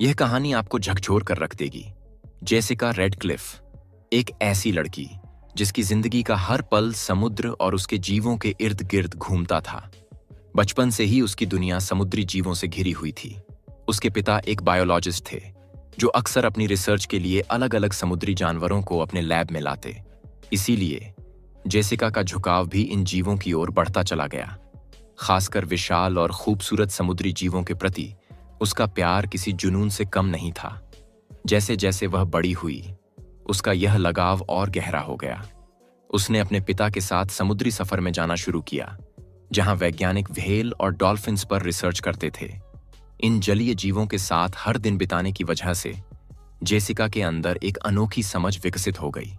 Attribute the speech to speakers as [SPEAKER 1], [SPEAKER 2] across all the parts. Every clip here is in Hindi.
[SPEAKER 1] यह कहानी आपको झकझोर कर रख देगी। जेसिका रेडक्लिफ, एक ऐसी लड़की जिसकी जिंदगी का हर पल समुद्र और उसके जीवों के इर्द गिर्द घूमता था। बचपन से ही उसकी दुनिया समुद्री जीवों से घिरी हुई थी। उसके पिता एक बायोलॉजिस्ट थे जो अक्सर अपनी रिसर्च के लिए अलग अलग समुद्री जानवरों को अपने लैब में लाते। इसीलिए जेसिका का झुकाव भी इन जीवों की ओर बढ़ता चला गया। खासकर विशाल और खूबसूरत समुद्री जीवों के प्रति उसका प्यार किसी जुनून से कम नहीं था। जैसे जैसे वह बड़ी हुई, उसका यह लगाव और गहरा हो गया। उसने अपने पिता के साथ समुद्री सफर में जाना शुरू किया, जहां वैज्ञानिक व्हेल और डॉल्फिन्स पर रिसर्च करते थे। इन जलीय जीवों के साथ हर दिन बिताने की वजह से जेसिका के अंदर एक अनोखी समझ विकसित हो गई।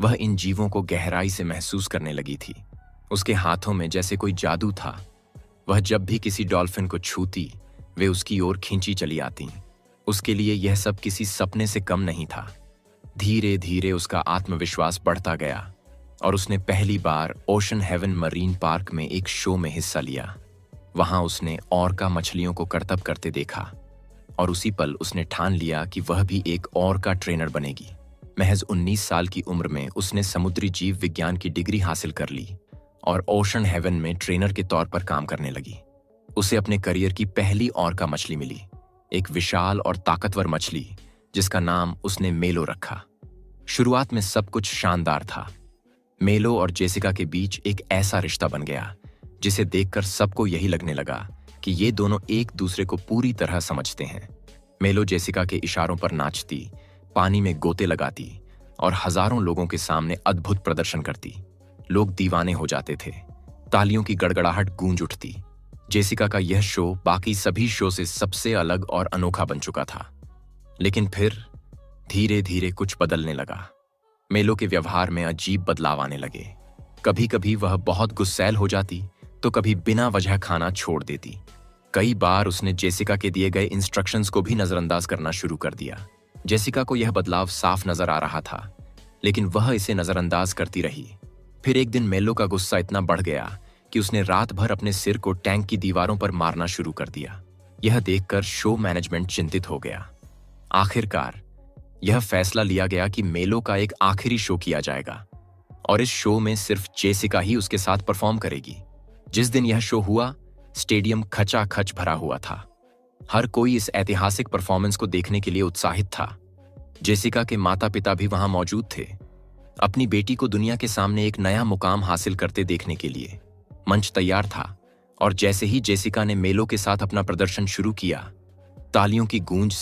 [SPEAKER 1] वह इन जीवों को गहराई से महसूस करने लगी थी। उसके हाथों में जैसे कोई जादू था। वह जब भी किसी डॉल्फिन को छूती, वे उसकी ओर खींची चली आती। उसके लिए यह सब किसी सपने से कम नहीं था। धीरे धीरे उसका आत्मविश्वास बढ़ता गया और उसने पहली बार ओशन हेवन मरीन पार्क में एक शो में हिस्सा लिया। वहां उसने ऑर्का मछलियों को करतब करते देखा और उसी पल उसने ठान लिया कि वह भी एक ऑर्का ट्रेनर बनेगी। महज 19 साल की उम्र में उसने समुद्री जीव विज्ञान की डिग्री हासिल कर ली और ओशन हेवन में ट्रेनर के तौर पर काम करने लगी। उसे अपने करियर की पहली ऑर्का मछली मिली, एक विशाल और ताकतवर मछली जिसका नाम उसने मेलो रखा। शुरुआत में सब कुछ शानदार था। मेलो और जेसिका के बीच एक ऐसा रिश्ता बन गया जिसे देखकर सबको यही लगने लगा कि ये दोनों एक दूसरे को पूरी तरह समझते हैं। मेलो जेसिका के इशारों पर नाचती, पानी में गोते लगाती और हजारों लोगों के सामने अद्भुत प्रदर्शन करती। लोग दीवाने हो जाते थे। तालियों की गड़गड़ाहट गूंज उठती। जेसिका का यह शो बाकी सभी शो से सबसे अलग और अनोखा बन चुका था। लेकिन फिर धीरे धीरे कुछ बदलने लगा। मेलो के व्यवहार में अजीब बदलाव आने लगे। कभी कभी वह बहुत गुस्सैल हो जाती तो कभी बिना वजह खाना छोड़ देती। कई बार उसने जेसिका के दिए गए इंस्ट्रक्शंस को भी नजरअंदाज करना शुरू कर दिया। जेसिका को यह बदलाव साफ नजर आ रहा था, लेकिन वह इसे नजरअंदाज करती रही। फिर एक दिन मेलो का गुस्सा इतना बढ़ गया कि उसने रात भर अपने सिर को टैंक की दीवारों पर मारना शुरू कर दिया। यह देखकर शो मैनेजमेंट चिंतित हो गया। आखिरकार यह फैसला लिया गया कि मेलो का एक आखिरी शो किया जाएगा और इस शो में सिर्फ जेसिका ही उसके साथ परफॉर्म करेगी। जिस दिन यह शो हुआ, स्टेडियम खचाखच भरा हुआ था। हर कोई इस ऐतिहासिक परफॉर्मेंस को देखने के लिए उत्साहित था। जेसिका के माता पिता भी वहां मौजूद थे, अपनी बेटी को दुनिया के सामने एक नया मुकाम हासिल करते देखने के लिए। मंच तैयार था और जैसे ही जेसिका ने मेलो के साथ अपना प्रदर्शन शुरू किया, तालियों की गूंज